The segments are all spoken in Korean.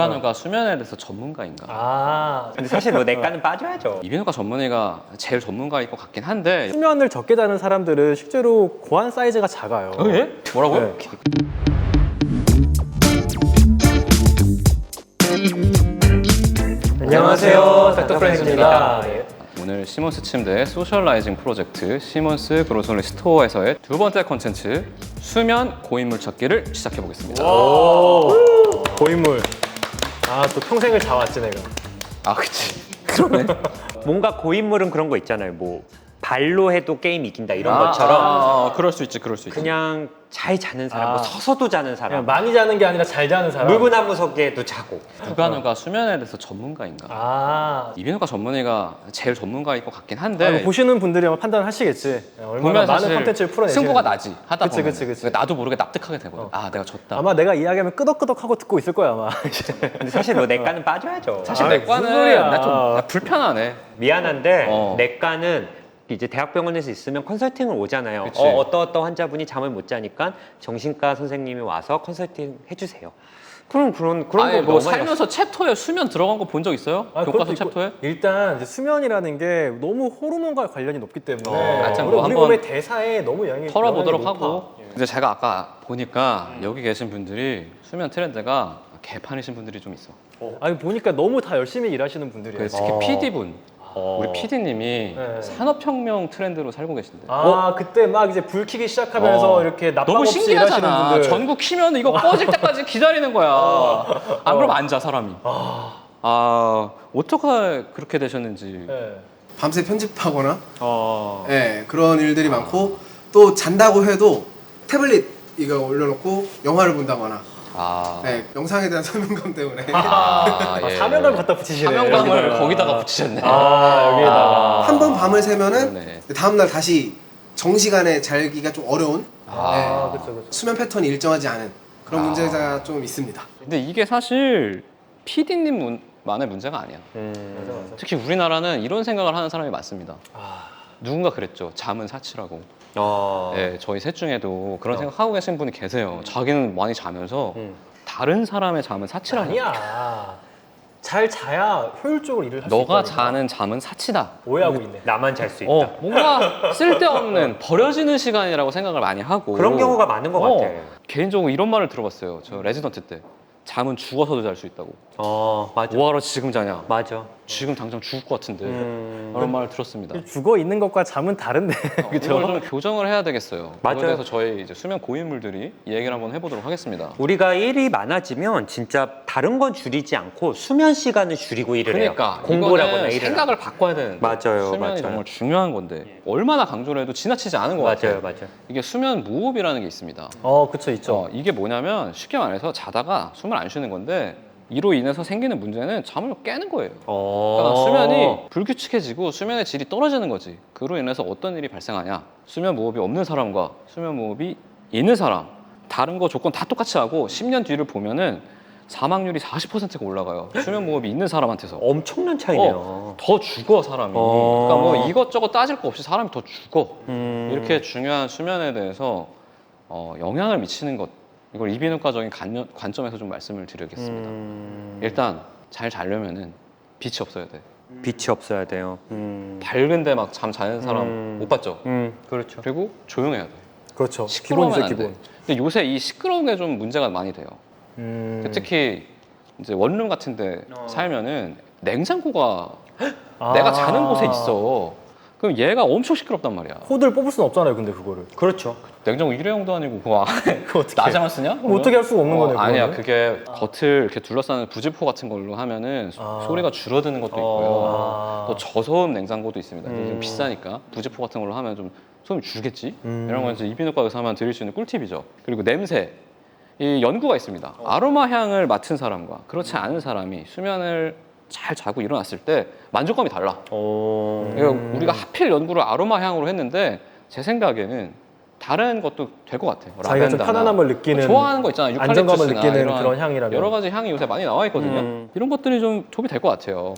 누가 수면에 대해서 전문가인가? 근데 사실 뭐 내과는 빠져야죠. 이비인후과 전문의가 제일 전문가일 것 같긴 한데. 수면을 적게 자는 사람들은 실제로 고환 사이즈가 작아요. 예? 뭐라고요? 네. 안녕하세요, 닥터 프렌즈입니다. 오늘 시몬스 침대 소셜라이징 프로젝트 시몬스 그로sol리 스토어에서의 두 번째 컨텐츠 수면 고인물 찾기를 시작해 보겠습니다. 고인물. 또 평생을 자왔지 내가. 아, 그치. 그러네. 뭔가 고인물은 그런 거 있잖아요. 뭐 발로 해도 게임 이긴다 이런 것처럼 그럴 수 있지, 그럴 수 있지. 그냥 잘 자는 사람, 뭐 서서도 자는 그냥 사람, 많이 자는 게 아니라 잘 자는 사람. 물구나무석에도 자고. 누가 수면에 대해서 전문가인가? 이비인후과 전문의가 제일 전문가일 것 같긴 한데. 보시는 분들이 아마 판단하시겠지. 얼마나 보면 많은 사실 콘텐츠를 풀어내지. 승부가 나지 하다 그치, 보면. 그치. 나도 모르게 납득하게 되거든. 내가 졌다. 아마 내가 이야기하면 끄덕끄덕하고 듣고 있을 거야 아마. 근데 사실 뭐 내과는 빠져야죠. 사실 무슨 내과는 소리야. 나 불편하네. 미안한데 내과는 이제 대학병원에서 있으면 컨설팅을 오잖아요. 그치. 어떤 환자분이 잠을 못 자니까 정신과 선생님이 와서 컨설팅 해주세요. 그런 거 아니, 뭐 너무 많이 살면서 챕터에 수면 들어간 거 본 적 있어요? 교과서 그것도 있고, 챕터에? 일단 이제 수면이라는 게 너무 호르몬과 관련이 높기 때문에 하여튼 우리 뭐 한번 몸의 대사에 너무 영향이 털어보도록 높아. 하고. 근데 제가 아까 보니까 여기 계신 분들이 수면 트렌드가 개판이신 분들이 좀 있어. 아니 보니까 너무 다 열심히 일하시는 분들이에요. 특히 PD분. 우리 PD님이 네. 산업혁명 트렌드로 살고 계신데. 그때 막 이제 불 켜기 시작하면서 이렇게 납박 너무 없이 일하시는 신기하잖아. 분들. 전구 키면 이거 꺼질 때까지 기다리는 거야. 안 그러면 안 자, 사람이. 어떻게 그렇게 되셨는지. 네. 밤새 편집하거나 그런 일들이 많고, 또 잔다고 해도 태블릿 이거 올려놓고 영화를 본다거나 영상에 대한 사명감 때문에 예. 사명감 갖다 붙이시네. 사명감을 거기다가 붙이셨네. 여기에다가. 한 번 밤을 새면은 그러네. 다음날 다시 정시간에 자기가 좀 어려운 그쵸. 수면 패턴이 일정하지 않은 그런 문제가 좀 있습니다. 근데 이게 사실 PD님만의 문제가 아니야. 맞아. 특히 우리나라는 이런 생각을 하는 사람이 많습니다. 누군가 그랬죠. 잠은 사치라고. 네, 저희 셋 중에도 그런 생각하고 계신 분이 계세요. 자기는 많이 자면서 다른 사람의 잠은 사치라고. 아니야. 잘 자야 효율적으로 일을 할 수 있다. 너가 자는 잠은 사치다. 오해하고 있네. 나만 잘 수 있다. 뭔가 쓸데없는 버려지는 시간이라고 생각을 많이 하고. 그런 경우가 많은 것 같아. 개인적으로 이런 말을 들어봤어요. 저 레지던트 때. 잠은 죽어서도 잘 수 있다고. 맞아. 뭐하러 지금 자냐? 맞아. 지금 당장 죽을 것 같은데. 그런 말을 들었습니다. 죽어 있는 것과 잠은 다른데. 이걸 좀 교정을 해야 되겠어요. 맞아요. 그거에 대해서 저희 이제 수면 고인물들이 이 얘기를 한번 해보도록 하겠습니다. 우리가 일이 많아지면 진짜 다른 건 줄이지 않고 수면 시간을 줄이고 일을 그러니까 해요. 공부를 하거나 이거는 일을 생각을 바꿔야 되는데. 맞아요, 수면이 맞아요. 정말 중요한 건데 얼마나 강조를 해도 지나치지 않은 것 같아요. 맞아요. 이게 수면 무호흡이라는 게 있습니다. 그쵸 있죠. 이게 뭐냐면 쉽게 말해서 자다가 숨을 안 쉬는 건데 이로 인해서 생기는 문제는 잠을 깨는 거예요. 그러니까 수면이 불규칙해지고 수면의 질이 떨어지는 거지. 그로 인해서 어떤 일이 발생하냐? 수면 무호흡이 없는 사람과 수면 무호흡이 있는 사람, 다른 거 조건 다 똑같이 하고 10년 뒤를 보면은 사망률이 40%가 올라가요. 수면 무호흡이 있는 사람한테서. 엄청난 차이네요. 더 죽어, 사람이. 그러니까 뭐 이것저것 따질 거 없이 사람이 더 죽어. 이렇게 중요한 수면에 대해서 영향을 미치는 것, 이걸 이비인후과적인 관점에서 좀 말씀을 드리겠습니다. 일단 잘 자려면은 빛이 없어야 돼. 빛이 없어야 돼요. 밝은데 막 잠 자는 사람 못 봤죠? 그렇죠. 그리고 조용해야 돼. 그렇죠. 시끄러우면 기본이죠 안 기본. 돼. 근데 요새 이 시끄러운 게 좀 문제가 많이 돼요. 특히 이제 원룸 같은데 살면은 냉장고가 내가 자는 곳에 있어. 그럼 얘가 엄청 시끄럽단 말이야. 코드를 뽑을 수는 없잖아요 근데 그거를. 그렇죠. 냉장고 일회용도 아니고 그거 안에 그거 어떻게 낮에만 쓰냐? 그럼 어떻게 할 수가 없는 거네요, 아니야, 그거는? 그게 겉을 이렇게 둘러싸는 부직포 같은 걸로 하면은 소리가 줄어드는 것도 있고요. 또 저소음 냉장고도 있습니다. 근데 지금 비싸니까 부직포 같은 걸로 하면 좀 소음이 줄겠지? 이런 건 이제 이비인후과에서 하면 드릴 수 있는 꿀팁이죠. 그리고 냄새. 이 연구가 있습니다. 아로마 향을 맡은 사람과 그렇지 않은 사람이 수면을 잘 자고 일어났을 때 만족감이 달라. 그러니까 우리가 하필 연구를 아로마 향으로 했는데 제 생각에는 다른 것도 될 것 같아요. 자기가 좀 라벤더나 편안함을 느끼는, 좋아하는 거 있잖아요. 안정감을 유칼립투스나 느끼는 이런 그런 향이라면. 여러 가지 향이 요새 많이 나와 있거든요. 이런 것들이 좀 도움이 될 것 같아요.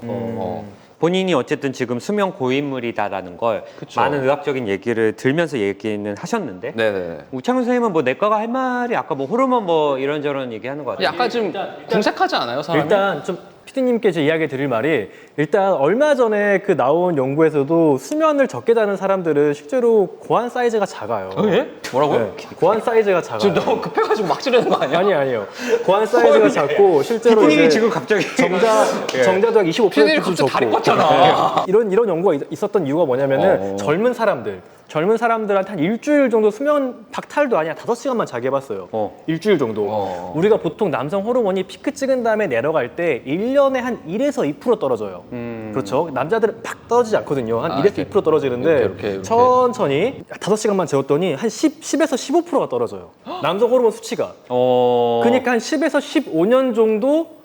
본인이 어쨌든 지금 수면 고인물이다라는 걸 그쵸. 많은 의학적인 얘기를 들면서 얘기는 하셨는데 네네. 우창훈 선생님은 뭐 내과가 할 말이 아까 뭐 호르몬 뭐 이런저런 얘기하는 것 같아요. 약간 좀 궁색하지 않아요, 사람이? 일단 좀 PD님께 제 이야기 드릴 말이 일단 얼마 전에 그 나온 연구에서도 수면을 적게 자는 사람들은 실제로 고환 사이즈가 작아요. 예? 뭐라고요? 네, 고환 사이즈가 작아요. 지금 너무 급해가지고 막 지르는 거 아니야? 아니에요. 고환 사이즈가 작고 실제로 피디님이 이제 지금 갑자기 정자적 25% 피디님 좀 갑자기 다리 적고 껐잖아. 이런 연구가 있었던 이유가 뭐냐면은 젊은 사람들한테 한 일주일 정도 수면 박탈도 아니야 5시간만 자게 해봤어요. 일주일 정도. 우리가 보통 남성 호르몬이 피크 찍은 다음에 내려갈 때 1년에 한 1에서 2% 떨어져요. 그렇죠. 남자들은 팍 떨어지지 않거든요. 한 1에서 2% 떨어지는데 이렇게. 천천히 5시간만 재웠더니 한 10에서 15%가 떨어져요. 남성 호르몬 수치가. 그러니까 한 10에서 15년 정도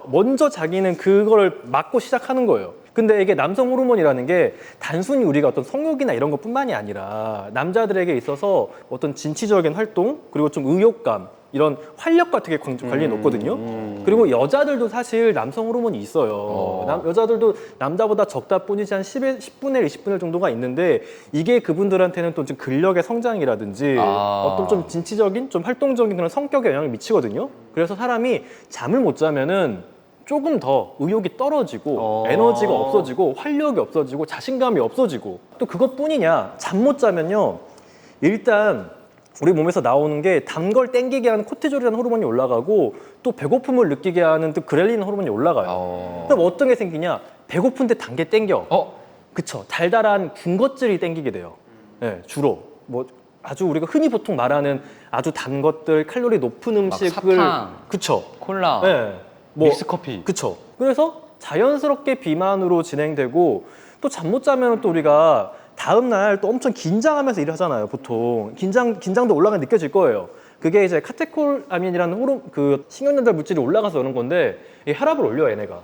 먼저 자기는 그걸 막고 시작하는 거예요. 근데 이게 남성 호르몬이라는 게 단순히 우리가 어떤 성욕이나 이런 것뿐만이 아니라 남자들에게 있어서 어떤 진취적인 활동 그리고 좀 의욕감 이런 활력과 되게 관련이 높거든요. 그리고 여자들도 사실 남성 호르몬이 있어요. 여자들도 남자보다 적다 뿐이지 한 10분의 1, 20분의 1 정도가 있는데 이게 그분들한테는 또 좀 근력의 성장이라든지 어떤 좀 진취적인 좀 활동적인 그런 성격에 영향을 미치거든요. 그래서 사람이 잠을 못 자면은 조금 더 의욕이 떨어지고 에너지가 없어지고 활력이 없어지고 자신감이 없어지고 또 그것뿐이냐 잠 못 자면요 일단 우리 몸에서 나오는 게 단 걸 땡기게 하는 코티졸이라는 호르몬이 올라가고 또 배고픔을 느끼게 하는 또 그렐린 호르몬이 올라가요. 그럼 어떤 게 생기냐 배고픈데 단 게 땡겨. 그쵸 달달한 군것질이 땡기게 돼요. 네, 주로 뭐 아주 우리가 흔히 보통 말하는 아주 단 것들 칼로리 높은 음식을 사탕. 그쵸 콜라, 네. 믹스커피. 그쵸. 그래서 자연스럽게 비만으로 진행되고 또 잠 못 자면 또 우리가 다음 날 또 엄청 긴장하면서 일을 하잖아요. 보통 긴장도 올라가 느껴질 거예요. 그게 이제 카테콜아민이라는 그 신경전달 물질이 올라가서 오는 건데 이 혈압을 올려 얘네가.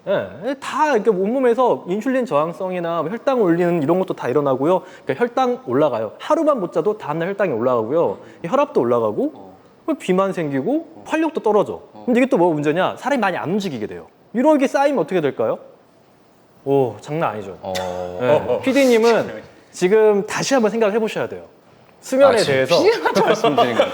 예, 다 이렇게 온몸에서 인슐린 저항성이나 뭐 혈당 올리는 이런 것도 다 일어나고요. 그러니까 혈당 올라가요. 하루만 못 자도 다음날 혈당이 올라가고요. 이 혈압도 올라가고 비만 생기고 활력도 떨어져. 근데 이게 또 뭐 문제냐? 사람이 많이 안 움직이게 돼요. 이렇게 쌓이면 어떻게 될까요? 오, 장난 아니죠. 네. PD님은 지금 다시 한번 생각을 해보셔야 돼요. 수면에 대해서 피디님한테 말씀드린 거예요.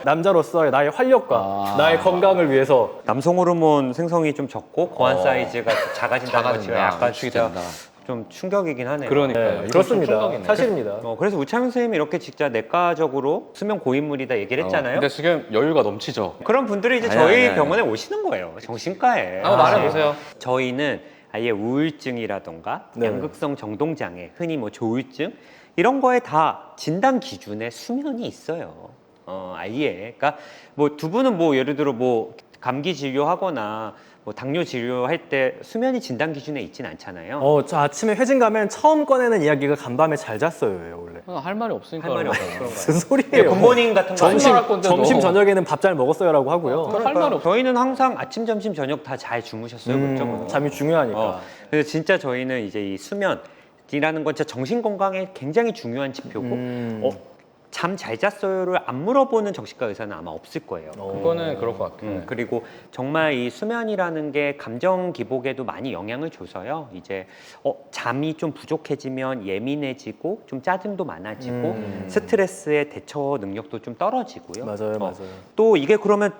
남자로서의 나의 활력과 나의 건강을 위해서 남성 호르몬 생성이 좀 적고 고환 사이즈가 작아진다는 것 자체가 약간 축이 진짜 된다. 좀 충격이긴 하네요. 그러니까요. 네, 이건 좀 그렇습니다. 충격이네. 사실입니다. 그래서 우창훈 선생님이 이렇게 진짜 내과적으로 수면 고인물이다 얘기를 했잖아요. 근데 지금 여유가 넘치죠. 그런 분들이 이제 아니, 저희 아니. 병원에 오시는 거예요. 정신과에. 한번 말해보세요. 저희는 아예 우울증이라던가 네. 양극성 정동장애, 흔히 뭐 조울증 이런 거에 다 진단 기준에 수면이 있어요. 아예. 그러니까 뭐 두 분은 뭐 예를 들어 뭐 감기 진료하거나 뭐 당뇨 진료할 때 수면이 진단 기준에 있진 않잖아요. 저 아침에 회진 가면 처음 꺼내는 이야기가 간밤에 잘 잤어요, 원래. 할 말이 없으니까. 할 말이 그런 없어요. 거예요. 무슨 소리예요? 굿모닝 같은 거 점심, 말할 건데도. 점심 저녁에는 밥 잘 먹었어요라고 하고요. 할 말이 없어. 저희는 항상 아침, 점심, 저녁 다 잘 주무셨어요. 그렇죠? 잠이 중요하니까. 그래서 진짜 저희는 이제 이 수면이라는 건 진짜 정신 건강에 굉장히 중요한 지표고 잠 잘 잤어요를 안 물어보는 정신과 의사는 아마 없을 거예요. 그거는 그럴 것 같아요. 그리고 정말 이 수면이라는 게 감정 기복에도 많이 영향을 줘서요. 이제 잠이 좀 부족해지면 예민해지고 좀 짜증도 많아지고 스트레스의 대처 능력도 좀 떨어지고요. 맞아요. 또 이게 그러면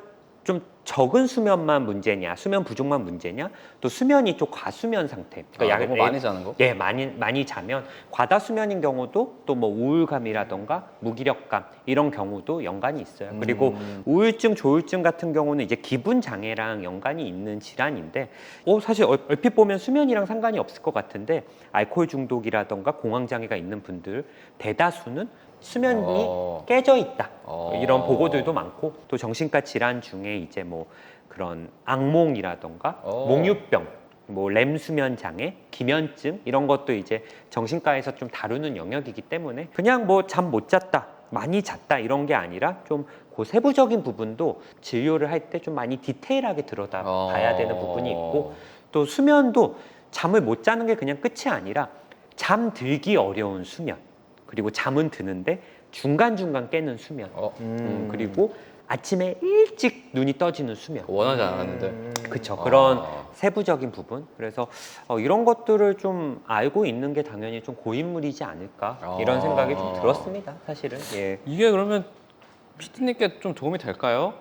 좀 적은 수면만 문제냐, 수면 부족만 문제냐, 또 수면이 좀 과수면 상태. 너무 많이 자는 거? 예, 많이 자면 과다 수면인 경우도 또 뭐 우울감이라던가 무기력감 이런 경우도 연관이 있어요. 그리고 우울증, 조울증 같은 경우는 이제 기분 장애랑 연관이 있는 질환인데, 사실 얼핏 보면 수면이랑 상관이 없을 것 같은데 알코올 중독이라던가 공황 장애가 있는 분들 대다수는 수면이 깨져 있다 이런 보고들도 많고 또 정신과 질환 중에 이제 뭐 그런 악몽이라던가 몽유병, 뭐 렘 수면 장애, 기면증 이런 것도 이제 정신과에서 좀 다루는 영역이기 때문에 그냥 뭐 잠 못 잤다, 많이 잤다 이런 게 아니라 좀 그 세부적인 부분도 진료를 할 때 좀 많이 디테일하게 들여다봐야 되는 부분이 있고 또 수면도 잠을 못 자는 게 그냥 끝이 아니라 잠들기 어려운 수면 그리고 잠은 드는데 중간중간 깨는 수면 그리고 아침에 일찍 눈이 떠지는 수면. 원하지 않았는데. 그쵸. 그런 세부적인 부분. 그래서 이런 것들을 좀 알고 있는 게 당연히 좀 고인물이지 않을까 이런 생각이 좀 들었습니다. 사실은. 예. 이게 그러면 피디님께 좀 도움이 될까요?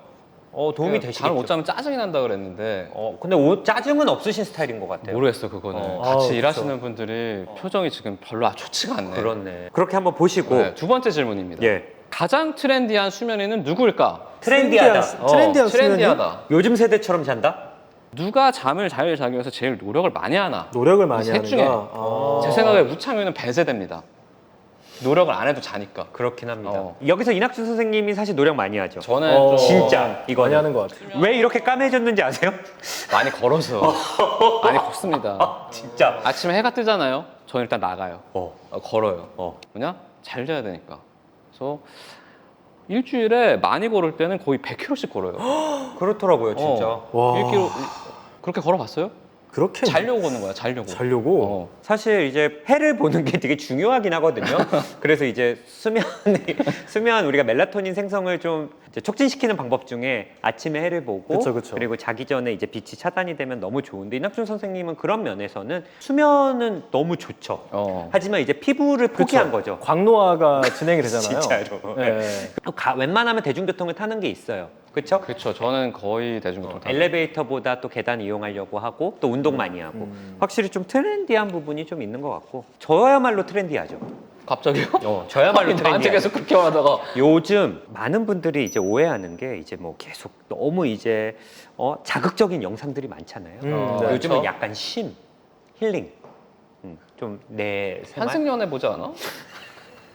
도움이 되시겠죠. 잠을 못 자면 짜증이 난다 그랬는데 근데 짜증은 없으신 스타일인 것 같아요. 모르겠어 그거는. 같이 일하시는 분들이 표정이 지금 별로 좋지가 않네. 그렇네. 그렇게 한번 보시고. 네, 두 번째 질문입니다. 예. 가장 트렌디한 수면에는 누구일까? 트렌디하다. 트렌디한 트렌디하다. 요즘 세대처럼 잔다? 누가 잠을 잘 자기 위해서 제일 노력을 많이 하나? 노력을 많이 셋 하는가? 중에 아. 제 생각에 우창윤은 배제됩니다. 노력을 안 해도 자니까. 그렇긴 합니다. 여기서 이낙준 선생님이 사실 노력 많이 하죠. 저는 좀 진짜 이거 많이 하는 것 같아요. 왜 이렇게 까매졌는지 아세요? 많이 걸어서 많이 걷습니다. 진짜. 아침에 해가 뜨잖아요. 저는 일단 나가요. 걸어요. 뭐냐? 잘 자야 되니까. 그래서 일주일에 많이 걸을 때는 거의 100km씩 걸어요. 그렇더라고요, 진짜. 와. 1km 그렇게 걸어봤어요? 그렇게 자려고 걷는 거야. 자려고. 자려고? 사실 이제 해를 보는 게 되게 중요하긴 하거든요. 그래서 이제 수면 우리가 멜라토닌 생성을 좀 이제 촉진시키는 방법 중에 아침에 해를 보고 그쵸. 그리고 자기 전에 이제 빛이 차단이 되면 너무 좋은데 이낙준 선생님은 그런 면에서는 수면은 너무 좋죠. 하지만 이제 피부를 포기한 거죠. 광노화가 진행이 되잖아요. 진짜로. 네. 웬만하면 대중교통을 타는 게 있어요. 그렇죠? 그렇죠. 저는 거의 대중교통 타고. 엘리베이터보다 또 계단 이용하려고 하고 또 운동 많이 하고 확실히 좀 트렌디한 부분이 좀 있는 것 같고 저야말로 트렌디하죠. 갑자기요? 저야말로 나한테 트렌디하죠. 계속 그렇게 말하다가 요즘 많은 분들이 이제 오해하는 게 이제 뭐 계속 너무 이제 자극적인 영상들이 많잖아요. 네. 요즘은 그렇죠. 약간 힐링. 좀 내 생활. 한승연애 보지 않아?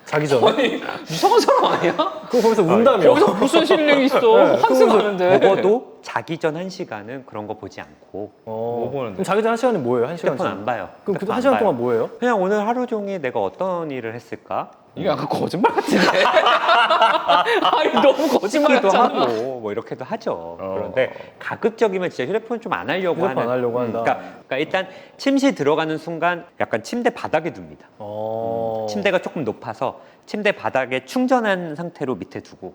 자기 전에? 아니 이상한 사람 아니야? 그거 보면서 운다며. 거기서 무슨 실력이 있어? 환승하는데. 적어도 자기 전 1시간은 그런 거 보지 않고 뭐 보는데? 그럼 자기 전 1시간은 뭐예요? 1시간 휴대폰 안 봐요. 그럼 그 휴대폰 안 1시간 봐요. 동안 뭐예요? 그냥 오늘 하루 종일 내가 어떤 일을 했을까? 이게 약간 거짓말 같은데. 아니 너무 거짓말 찍기도 같잖아. 하고 뭐 이렇게도 하죠. 그런데 가급적이면 진짜 휴대폰 좀 안 하려고 휴대폰 하는. 안 하려고 한다. 그러니까 일단 침실 들어가는 순간 약간 침대 바닥에 둡니다. 침대가 조금 높아서 침대 바닥에 충전한 상태로 밑에 두고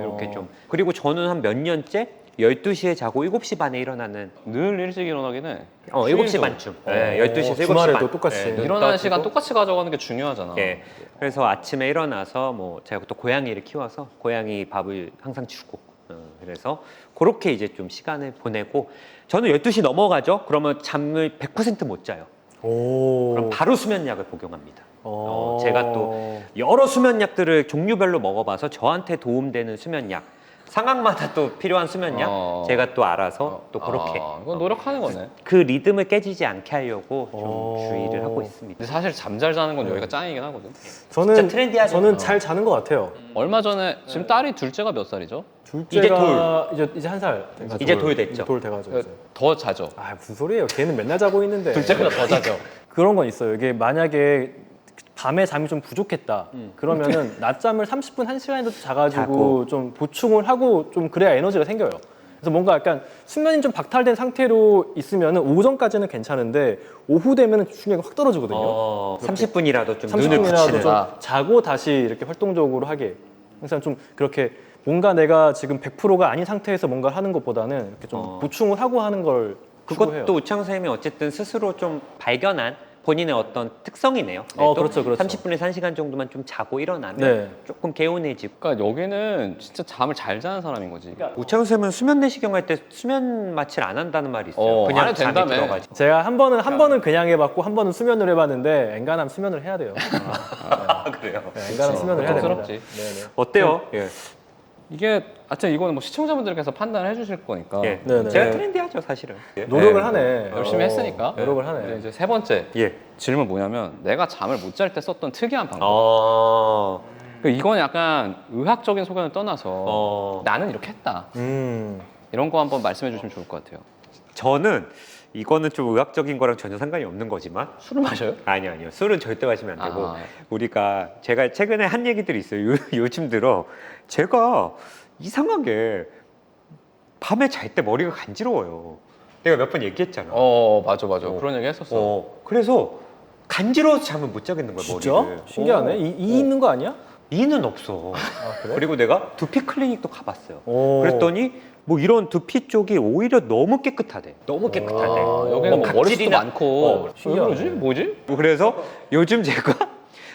이렇게 좀. 그리고 저는 한 몇 년째 12시에 자고 7시 반에 일어나는 늘 일찍 일어나긴 해. 7시 반쯤. 네, 12시에서 7시 주말에도 반. 똑같이. 눈 일어나는 떠지고. 시간 똑같이 가져가는 게 중요하잖아. 예. 그래서 아침에 일어나서 뭐 제가 또 고양이를 키워서 고양이 밥을 항상 주고 그래서 그렇게 이제 좀 시간을 보내고 저는 12시 넘어가죠. 그러면 잠을 100% 못 자요. 그럼 바로 수면약을 복용합니다. 제가 또 여러 수면약들을 종류별로 먹어봐서 저한테 도움되는 수면약 상황마다 또 필요한 수면약 제가 또 알아서 또 그렇게 이건 노력하는 거네. 그 리듬을 깨지지 않게 하려고 좀 주의를 하고 있습니다. 근데 사실 잠 잘 자는 건 여기가 짱이긴 하거든. 저는 진짜 트렌디하죠. 저는 잘 자는 것 같아요. 얼마 전에 지금 딸이 둘째가 몇 살이죠? 둘째가 이제 1살. 이제 돌 됐죠. 이제 돌 돼가지고. 이제. 더 자죠. 아 무슨 소리예요? 걔는 맨날 자고 있는데. 둘째보다 더 자죠. 그런 건 있어요. 이게 만약에 밤에 잠이 좀 부족했다. 그러면은 낮잠을 30분, 1시간이라도 자가지고 좀 보충을 하고 좀 그래야 에너지가 생겨요. 그래서 뭔가 약간 수면이 좀 박탈된 상태로 있으면은 오전까지는 괜찮은데 오후 되면은 집중력이 확 떨어지거든요. 30분이라도 좀 눈을 30분이라도 붙이는. 좀 자고 다시 이렇게 활동적으로 하게. 항상 좀 그렇게 뭔가 내가 지금 100%가 아닌 상태에서 뭔가를 하는 것보다는 이렇게 좀 보충을 하고 하는 걸 추구해요. 그것도 우창 선생님이 어쨌든 스스로 좀 발견한 본인의 어떤 특성이네요. 그렇죠. 30분에서 1시간 정도만 좀 자고 일어나면 네. 조금 개운해지고. 그러니까 여기는 진짜 잠을 잘 자는 사람인 거지. 우창 선생님은 수면 내시경 할 때 수면 마취를 안 한다는 말이 있어요. 안 그냥 해도 잠이 된다며. 들어가지. 제가 한 번은 그냥 해봤고 한 번은 수면을 해봤는데 엔간하면 수면을 해야 돼요. 그래요. 네, 엔간하면 수면을 해야 됩니다. 고통스럽지. 네네. 어때요? 예. 이게 하여튼 이거는 뭐 시청자분들께서 판단을 해주실 거니까 예. 네네. 제가 트렌디하죠, 사실은. 예. 노력을 하네. 열심히 했으니까. 노력을 하네. 이제 세 번째 예. 질문 뭐냐면 내가 잠을 못 잘 때 썼던 특이한 방법. 어. 이건 약간 의학적인 소견을 떠나서 나는 이렇게 했다. 이런 거 한번 말씀해 주시면 좋을 것 같아요. 저는 이거는 좀 의학적인 거랑 전혀 상관이 없는 거지만 술을 마셔요? 아니요. 술은 절대 마시면 안 되고 아. 제가 최근에 한 얘기들이 있어요. 요즘 들어 제가 이상하게 밤에 잘 때 머리가 간지러워요. 내가 몇 번 얘기했잖아. 맞아. 그런 얘기 했었어. 그래서 간지러워서 잠을 못 자겠는 거야, 진짜? 머리를. 신기하네. 이 있는 거 아니야? 이는 없어. 그래? 그리고 내가 두피 클리닉도 가봤어요. 오. 그랬더니 뭐 이런 두피 쪽이 오히려 너무 깨끗하대. 너무 깨끗하대. 여기는 뭐 머리숱도 각질이나- 많고 왜 신기하네. 그러지? 뭐지? 그래서 요즘 제가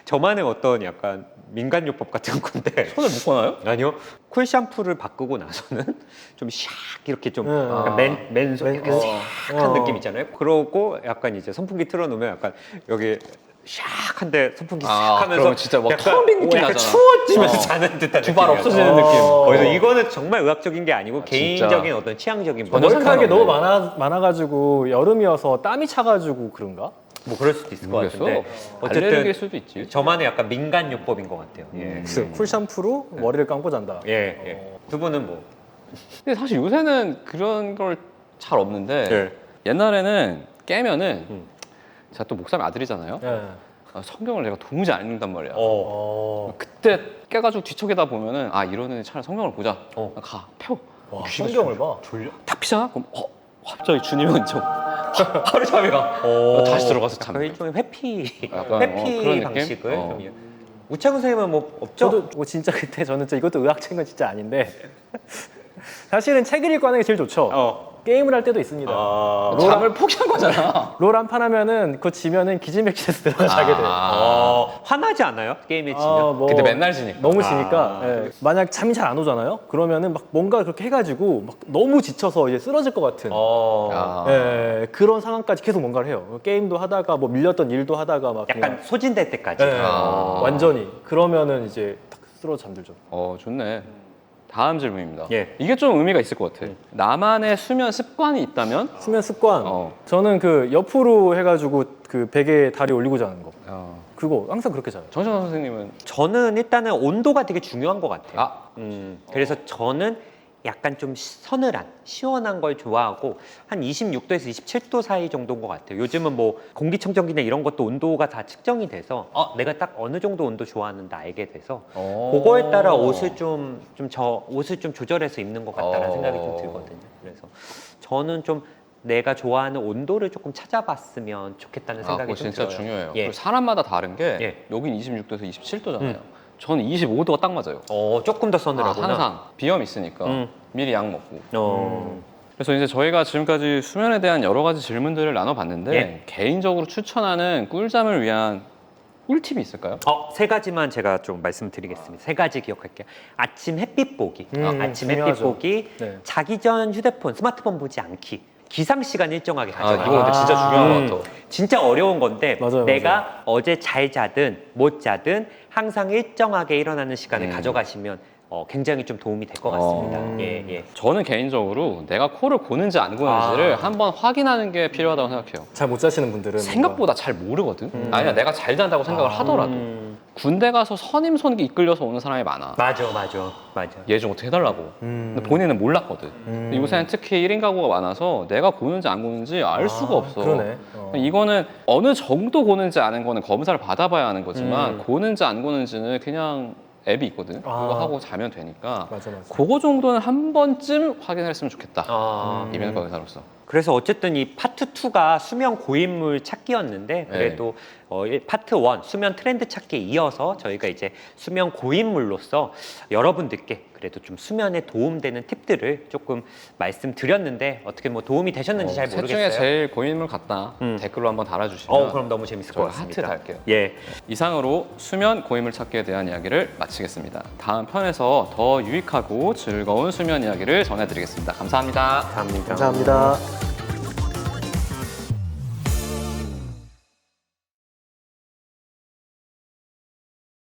저만의 어떤 약간 민간요법 같은 건데 손을 묶어놔요? 아니요 쿨 샴푸를 바꾸고 나서는 좀 샥 이렇게 좀 응. 약간 맨손 약간 샥한 어. 느낌 있잖아요. 그러고 약간 이제 선풍기 틀어놓으면 약한 여기 샥한데 선풍기 샥 하면서 그러면 진짜 막 텅빈 느낌 약간 나잖아. 추워지면서 자는 듯한 두 발 느낌이야. 없어지는 느낌. 그래서 이거는 정말 의학적인 게 아니고 진짜. 개인적인 어떤 취향적인 전혀 머리카락이 상관없네. 너무 많아가지고 여름이어서 땀이 차가지고 그런가? 뭐 그럴 수도 있을 것 모르겠어. 같은데 알레르기일 어쨌든 수도 있지. 저만의 약간 민간요법인 것 같아요. 글쎄요, 쿨 샴푸로 머리를 감고 잔다. 예. 두 분은 뭐? 근데 사실 요새는 그런 걸 잘 없는데 예. 옛날에는 깨면은 제가 또 목사님 아들이잖아요. 예. 성경을 내가 도무지 안 읽는단 말이야. 어. 그때 깨가지고 뒤척이다 보면은 아 이러는 차라리 성경을 보자. 가 펴. 와, 귀가 성경을 봐. 졸려. 딱 피잖아. 그럼 갑자기 주님은 좀 하루 잠이 가. 다시 들어가서 잠. 그 일종의 회피 약간, 회피 그런 느낌? 방식을 어. 좀 우창훈 선생님은 뭐 없죠? 저도 뭐 진짜 그때 저는 진짜 이것도 의학책은 건 진짜 아닌데 사실은 책을 읽고 하는 게 제일 좋죠. 게임을 할 때도 있습니다. 잠을 포기한 거잖아. 롤 한 판 하면은 그거 지면은 기지맥시에서 들어가게 돼. 화나지 않아요? 게임에 지면? 뭐 근데 맨날 지니까. 너무 지니까 예. 만약 잠이 잘 안 오잖아요. 그러면은 막 뭔가 그렇게 해가지고 막 너무 지쳐서 이제 쓰러질 것 같은 예, 그런 상황까지 계속 뭔가를 해요. 게임도 하다가 뭐 밀렸던 일도 하다가 막 약간 그냥 소진될 때까지. 예, 완전히 그러면은 이제 탁 쓰러져 잠들죠. 좋네. 다음 질문입니다. 예. 이게 좀 의미가 있을 것 같아. 나만의 수면 습관이 있다면? 수면 습관. 저는 그 옆으로 해가지고 그 베개에 다리 올리고 자는 거. 그거 항상 그렇게 자요. 정신과 선생님은 저는 일단은 온도가 되게 중요한 것 같아요. 아. 그래서 저는 약간 좀 서늘한, 시원한 걸 좋아하고 한 26도에서 27도 사이 정도인 것 같아요. 요즘은 뭐 공기청정기나 이런 것도 온도가 다 측정이 돼서 내가 딱 어느 정도 온도 좋아하는지 알게 돼서 그거에 따라 옷을 옷을 좀 조절해서 입는 것 같다는 생각이 좀 들거든요. 그래서 저는 좀 내가 좋아하는 온도를 조금 찾아봤으면 좋겠다는 생각이 그거 좀 진짜 들어요. 중요해요. 예. 그리고 사람마다 다른 게 예. 여긴 26도에서 27도잖아요. 저는 25도가 딱 맞아요. 조금 더 서늘하구나. 항상 비염 있으니까 미리 약 먹고. 그래서 이제 저희가 지금까지 수면에 대한 여러 가지 질문들을 나눠봤는데 예. 개인적으로 추천하는 꿀잠을 위한 꿀팁이 있을까요? 세 가지만 제가 좀 말씀드리겠습니다. 세 가지 기억할게요. 아침 햇빛 보기. 아침 햇빛 중요하죠. 보기. 네. 자기 전 휴대폰, 스마트폰 보지 않기. 기상 시간 일정하게 가져가기. 이거 근데 진짜 중요한 것 같아. 진짜 어려운 건데 맞아요, 내가 어제 잘 자든 못 자든 항상 일정하게 일어나는 시간을 가져가시면 굉장히 좀 도움이 될 것 같습니다. 예. 저는 개인적으로 내가 코를 고는지 안 고는지를 한번 확인하는 게 필요하다고 생각해요. 잘 못 자시는 분들은 생각보다 잘 모르거든. 아니야, 내가 잘 잔다고 생각을 하더라도 군대 가서 선임 선기 이끌려서 오는 사람이 많아. 맞아. 얘 좀 어떻게 해달라고. 근데 본인은 몰랐거든. 근데 요새는 특히 1인 가구가 많아서 내가 고는지 안 고는지 알 수가 없어. 그러네. 이거는 어느 정도 고는지 아는 거는 검사를 받아봐야 하는 거지만 고는지 안 고는지는 그냥 앱이 있거든. 그거 하고 자면 되니까 맞아. 그거 정도는 한 번쯤 확인했으면 좋겠다. 이비인후과 의사로서. 그래서 어쨌든 이 파트 2가 수면 고인물 찾기였는데 그래도 파트 1 수면 트렌드 찾기에 이어서 저희가 이제 수면 고인물로서 여러분들께 그래도 좀 수면에 도움되는 팁들을 조금 말씀드렸는데 어떻게 뭐 도움이 되셨는지 잘 셋 모르겠어요. 중에 제일 고인물 같다. 댓글로 한번 달아주시면 그럼 너무 재밌을 것 저희가 같습니다. 하트 달게요. 예. 이상으로 수면 고인물 찾기에 대한 이야기를 마치겠습니다. 다음 편에서 더 유익하고 즐거운 수면 이야기를 전해드리겠습니다. 감사합니다. 감사합니다. 감사합니다.